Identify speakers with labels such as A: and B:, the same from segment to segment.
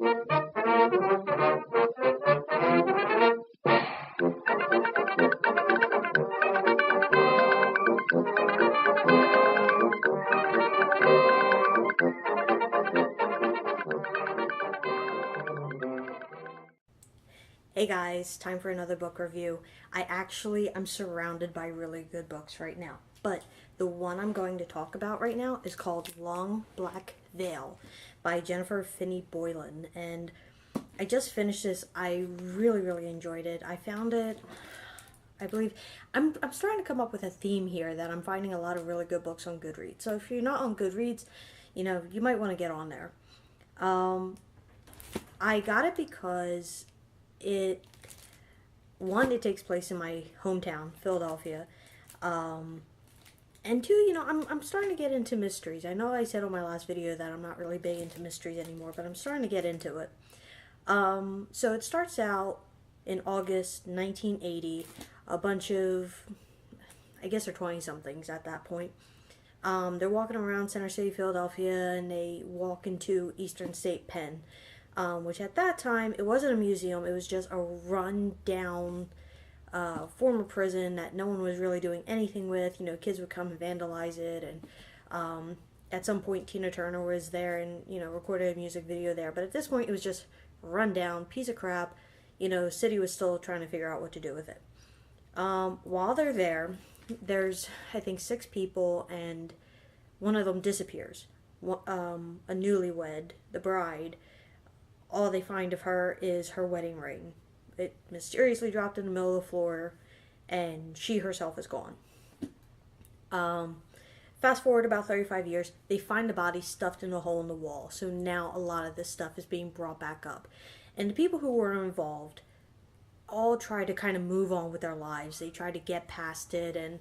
A: Hey guys, time for another book review. I'm surrounded by really good books right now, but the one I'm going to talk about right now is called Long Black Veil by Jennifer Finney Boylan, and I just finished this. I really enjoyed it. I found it, I believe, I'm starting to come up with a theme here that I'm finding a lot of really good books on Goodreads. So if you're not on Goodreads, you might want to get on there. I got it because it it takes place in my hometown, Philadelphia, and two, I'm starting to get into mysteries. I know I said on my last video that I'm not really big into mysteries anymore, but I'm starting to get into it. So it starts out in August 1980. A bunch of, I guess they're 20 somethings at that point. They're walking around Center City, Philadelphia, and they walk into Eastern State Pen, which at that time, it wasn't a museum, it was just a run-down former prison that no one was really doing anything with. Kids would come and vandalize it, and at some point Tina Turner was there and, recorded a music video there. But at this point, it was just a run-down piece of crap. The city was still trying to figure out what to do with it. While they're there, there's, I think, 6 people, and one of them disappears. A newlywed, the bride. All they find of her is her wedding ring. It mysteriously dropped in the middle of the floor, and she herself is gone. Fast forward about 35 years, they find the body stuffed in a hole in the wall. So now a lot of this stuff is being brought back up. And the people who were involved all try to kind of move on with their lives. They try to get past it, and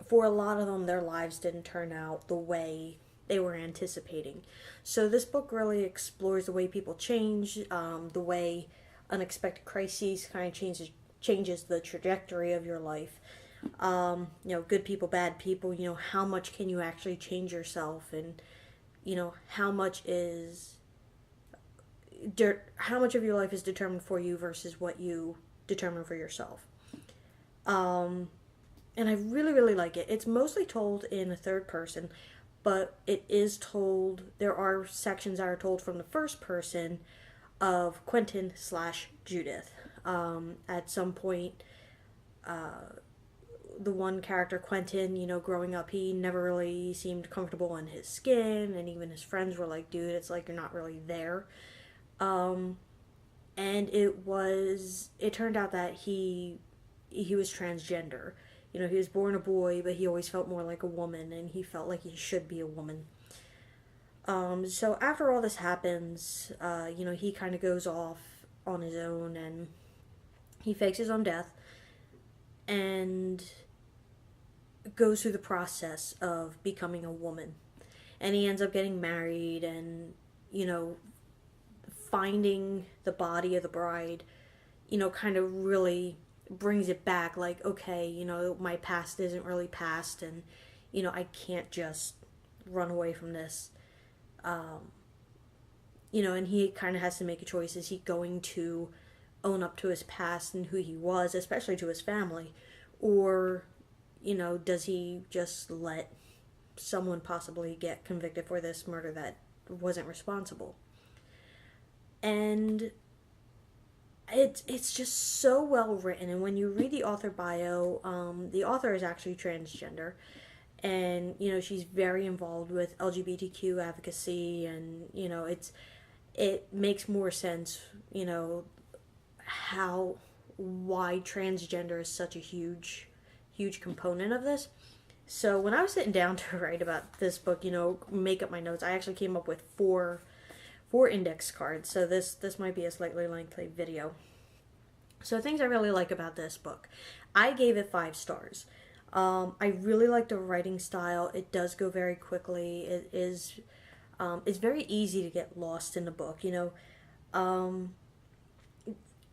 A: for a lot of them, their lives didn't turn out the way they were anticipating. So this book really explores the way people change, the way unexpected crises kind of changes the trajectory of your life. Good people, bad people, how much can you actually change yourself, and how much of your life is determined for you versus what you determine for yourself. And I really like it. It's mostly told in the third person, but it is told, there are sections that are told from the first person of Quentin/Judith. At some point, the one character, Quentin, growing up, he never really seemed comfortable in his skin, and even his friends were like, dude, it's like you're not really there. And it turned out that he was transgender. He was born a boy, but he always felt more like a woman, and he felt like he should be a woman. So after all this happens, he kind of goes off on his own, and he fakes his own death, and goes through the process of becoming a woman. And he ends up getting married, and, finding the body of the bride, kind of really brings it back, like, okay, my past isn't really past, and, I can't just run away from this. And he kind of has to make a choice. Is he going to own up to his past and who he was, especially to his family, or, does he just let someone possibly get convicted for this murder that wasn't responsible? And it's just so well written. And when you read the author bio, the author is actually transgender, and she's very involved with LGBTQ advocacy, and it makes more sense, why transgender is such a huge component of this. So when I was sitting down to write about this book, make up my notes, I actually came up with four index cards. So this might be a slightly lengthy video. So things I really like about this book. I gave it 5 stars. I really like the writing style. It does go very quickly. It's very easy to get lost in the book.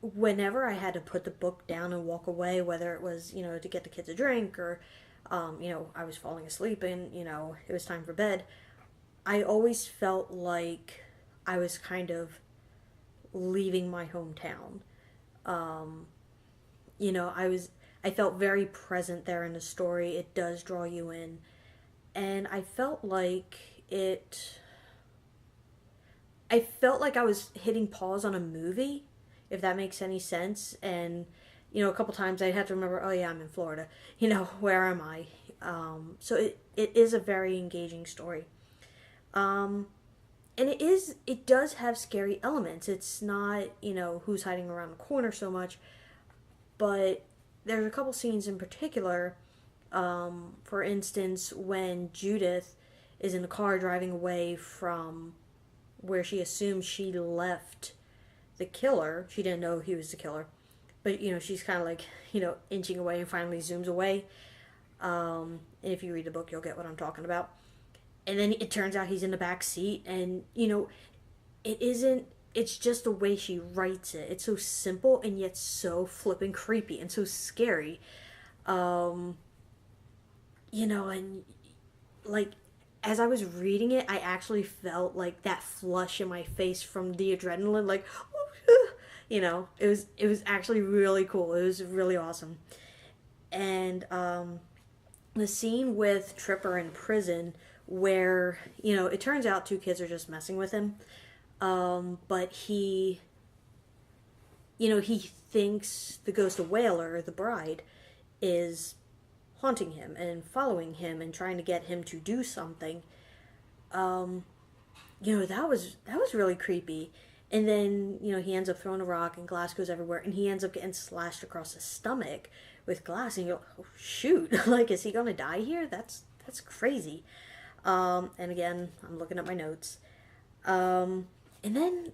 A: Whenever I had to put the book down and walk away, whether it was, to get the kids a drink, or, I was falling asleep and, it was time for bed, I always felt like I was kind of leaving my hometown. Um, I felt very present there in the story. It does draw you in. And I felt like I was hitting pause on a movie, if that makes any sense. And, a couple times I'd have to remember, oh yeah, I'm in Florida. Where am I? So it is a very engaging story. Um, and it does have scary elements. It's not, who's hiding around the corner so much, but there's a couple scenes in particular. For instance, when Judith is in the car driving away from where she assumes she left the killer. She didn't know he was the killer. But, she's kind of like, inching away and finally zooms away. And if you read the book, you'll get what I'm talking about. And then it turns out he's in the back seat. And, it's just the way she writes it. It's so simple and yet so flippin' creepy and so scary. And, like, as I was reading it, I actually felt like that flush in my face from the adrenaline, like, it was actually really cool. It was really awesome. And the scene with Tripper in prison where, it turns out two kids are just messing with him. But he thinks the ghost of Whaler, the bride, is haunting him and following him and trying to get him to do something. That was really creepy. And then, he ends up throwing a rock and glass goes everywhere and he ends up getting slashed across his stomach with glass and you're like, oh shoot, like, is he gonna die here? That's crazy. And again, I'm looking at my notes. And then,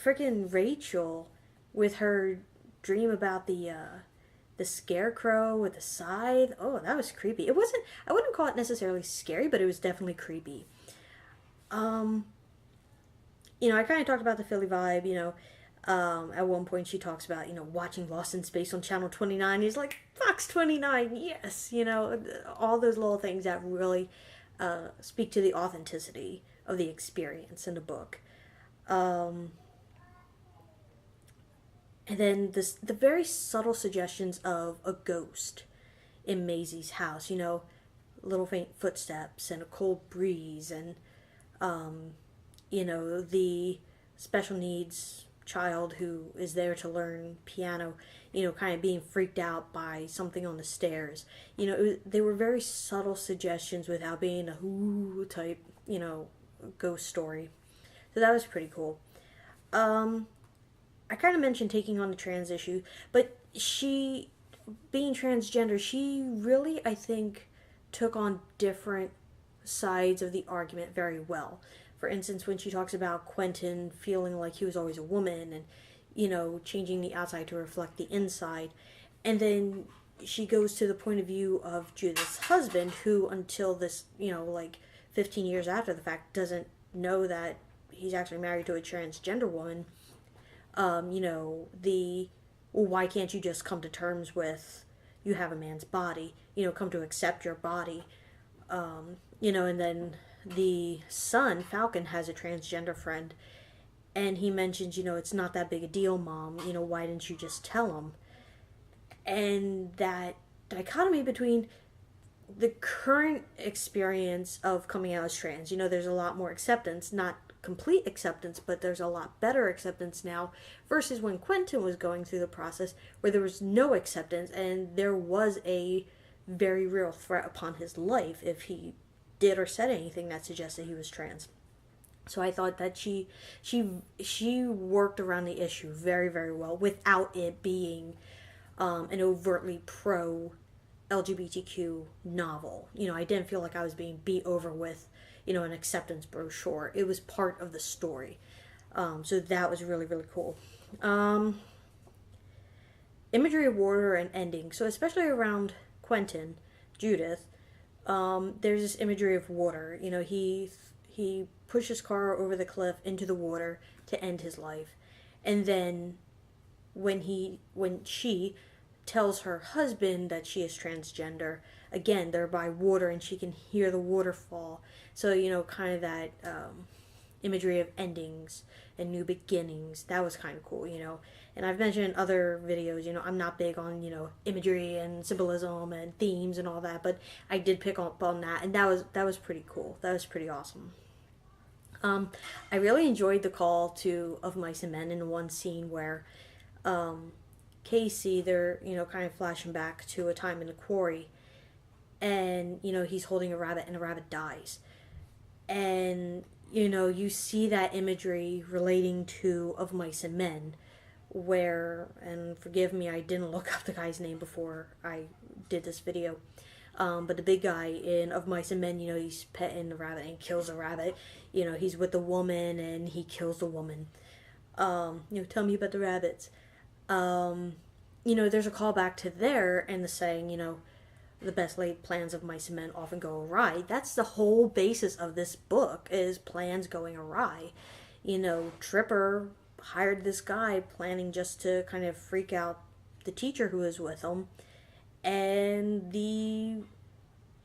A: freaking Rachel with her dream about the scarecrow with the scythe. Oh, that was creepy. I wouldn't call it necessarily scary, but it was definitely creepy. I kind of talked about the Philly vibe, at one point she talks about, watching Lost in Space on Channel 29. He's like, Fox 29, yes, all those little things that really speak to the authenticity of the experience in the book. And then the very subtle suggestions of a ghost in Maisie's house, little faint footsteps and a cold breeze and, the special needs child who is there to learn piano, kind of being freaked out by something on the stairs. They were very subtle suggestions without being a whoo type, ghost story. So that was pretty cool. I kind of mentioned taking on the trans issue, but she, being transgender, she really, I think, took on different sides of the argument very well. For instance, when she talks about Quentin feeling like he was always a woman and, changing the outside to reflect the inside. And then she goes to the point of view of Judith's husband, who until this, 15 years after the fact, doesn't know that he's actually married to a transgender woman. Well, why can't you just come to terms with, you have a man's body, come to accept your body, and then the son, Falcon, has a transgender friend, and he mentions, it's not that big a deal, Mom, why didn't you just tell him? And that dichotomy between the current experience of coming out as trans, there's a lot more acceptance, not complete acceptance, but there's a lot better acceptance now versus when Quentin was going through the process where there was no acceptance and there was a very real threat upon his life if he did or said anything that suggested he was trans. So I thought that she worked around the issue very, very well without it being an overtly pro LGBTQ novel. I didn't feel like I was being beat over with an acceptance brochure. It was part of the story. So that was really, really cool. Imagery of water and ending. So especially around Quentin, Judith, there's this imagery of water. He pushed his car over the cliff into the water to end his life. And then when she tells her husband that she is transgender, again, they're by water and she can hear the waterfall. So, you know, kind of that imagery of endings and new beginnings. That was kind of cool, you know. And I've mentioned in other videos, you know, I'm not big on, you know, imagery and symbolism and themes and all that, but I did pick up on that, and that was pretty cool. That was pretty awesome. I really enjoyed the call to Of Mice and Men in one scene where Casey, they're, you know, kind of flashing back to a time in the quarry, and, you know, he's holding a rabbit and a rabbit dies. And, you know, you see that imagery relating to Of Mice and Men, where, and forgive me, I didn't look up the guy's name before I did this video, but the big guy in Of Mice and Men, you know, he's petting the rabbit and kills the rabbit. You know, he's with the woman and he kills the woman. You know, tell me about the rabbits. You know, there's a callback to there and the saying, you know, the best laid plans of mice and men often go awry. That's the whole basis of this book, is plans going awry. You know, Tripper hired this guy planning just to kind of freak out the teacher who was with him, and the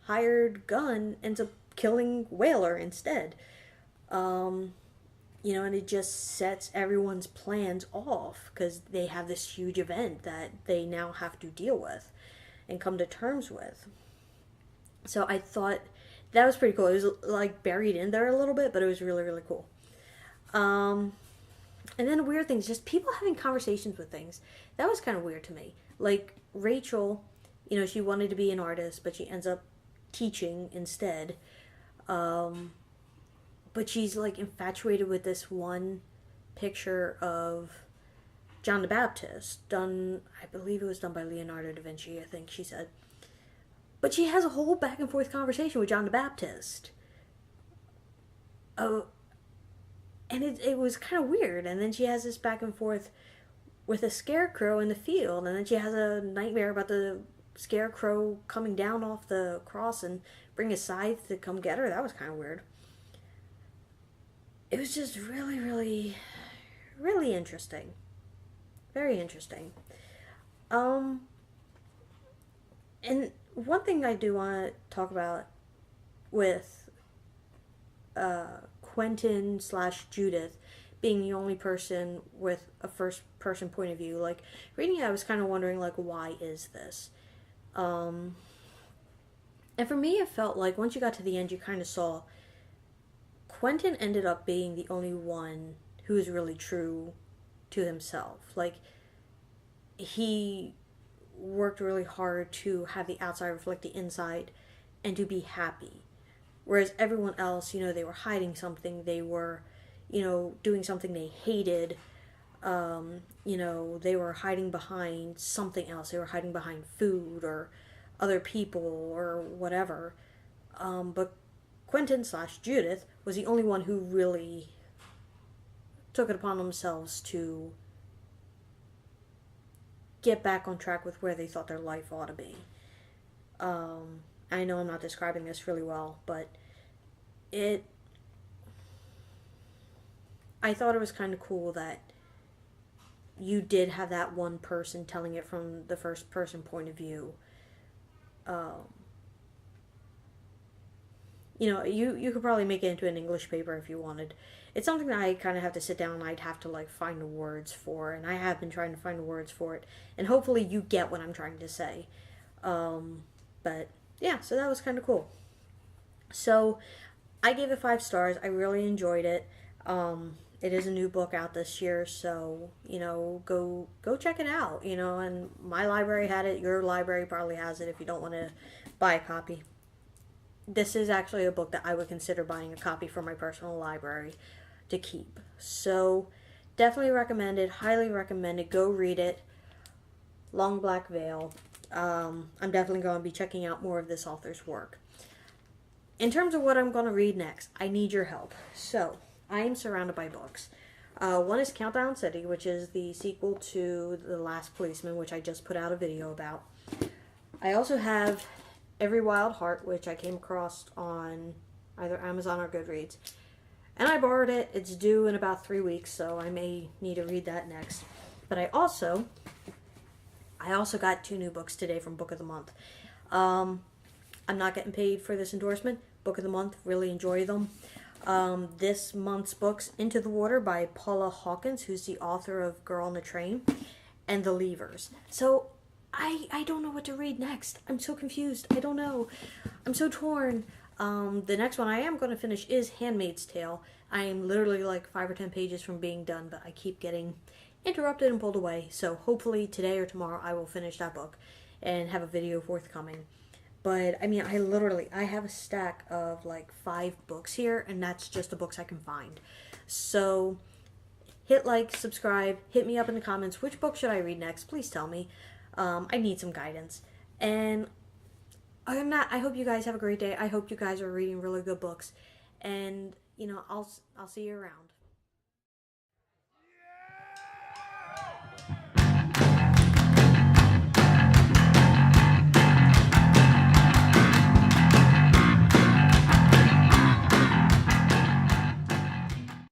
A: hired gun ends up killing Whaler instead. You know, and it just sets everyone's plans off because they have this huge event that they now have to deal with and come to terms with. So I thought that was pretty cool. It was like buried in there a little bit, but it was really, really cool. And then weird things, just people having conversations with things. That was kind of weird to me. Like Rachel, you know, she wanted to be an artist, but she ends up teaching instead. But she's like infatuated with this one picture of John the Baptist, done, I believe it was done by Leonardo da Vinci, I think she said. But she has a whole back and forth conversation with John the Baptist. Oh, and it was kind of weird. And then she has this back and forth with a scarecrow in the field, and then she has a nightmare about the scarecrow coming down off the cross and bring a scythe to come get her. That was kind of weird. It was just really, really, really interesting. Very interesting. And one thing I do want to talk about with Quentin / Judith being the only person with a first person point of view. Like, reading it, I was kind of wondering, like, why is this? And for me, it felt like once you got to the end, you kind of saw Quentin ended up being the only one who is really true to himself. Like, he worked really hard to have the outside reflect the inside and to be happy. Whereas everyone else, you know, they were hiding something. They were, you know, doing something they hated. You know, they were hiding behind something else. They were hiding behind food or other people or whatever. But Quentin / Judith was the only one who really took it upon themselves to get back on track with where they thought their life ought to be. I know I'm not describing this really well, but I thought it was kind of cool that you did have that one person telling it from the first person point of view. You know, you could probably make it into an English paper if you wanted. It's something that I kind of have to sit down and I'd have to, like, find the words for, and I have been trying to find the words for it, and hopefully you get what I'm trying to say. But, yeah, so that was kind of cool. So, I gave it 5 stars. I really enjoyed it. It is a new book out this year, so, you know, go check it out, you know, and my library had it, your library probably has it if you don't want to buy a copy. This is actually a book that I would consider buying a copy for my personal library to keep. So, definitely recommended, highly recommended. Go read it. Long Black Veil. I'm definitely going to be checking out more of this author's work. In terms of what I'm going to read next, I need your help. So, I am surrounded by books. One is Countdown City, which is the sequel to The Last Policeman, which I just put out a video about. I also have Every Wild Heart, which I came across on either Amazon or Goodreads. And I borrowed it. It's due in about 3 weeks, so I may need to read that next. But I also got 2 new books today from Book of the Month. I'm not getting paid for this endorsement. Book of the month, really enjoy them. This month's books, Into the Water by Paula Hawkins, who's the author of Girl on a Train, and The Leavers. So I don't know what to read next. I'm so confused. I don't know. I'm so torn. The next one I am going to finish is Handmaid's Tale. I am literally like 5 or 10 pages from being done, but I keep getting interrupted and pulled away. So hopefully today or tomorrow I will finish that book and have a video forthcoming. But I mean, I have a stack of like 5 books here, and that's just the books I can find. So hit like, subscribe, hit me up in the comments. Which book should I read next? Please tell me. I need some guidance. And other than that, I hope you guys have a great day. I hope you guys are reading really good books. And, I'll see you around.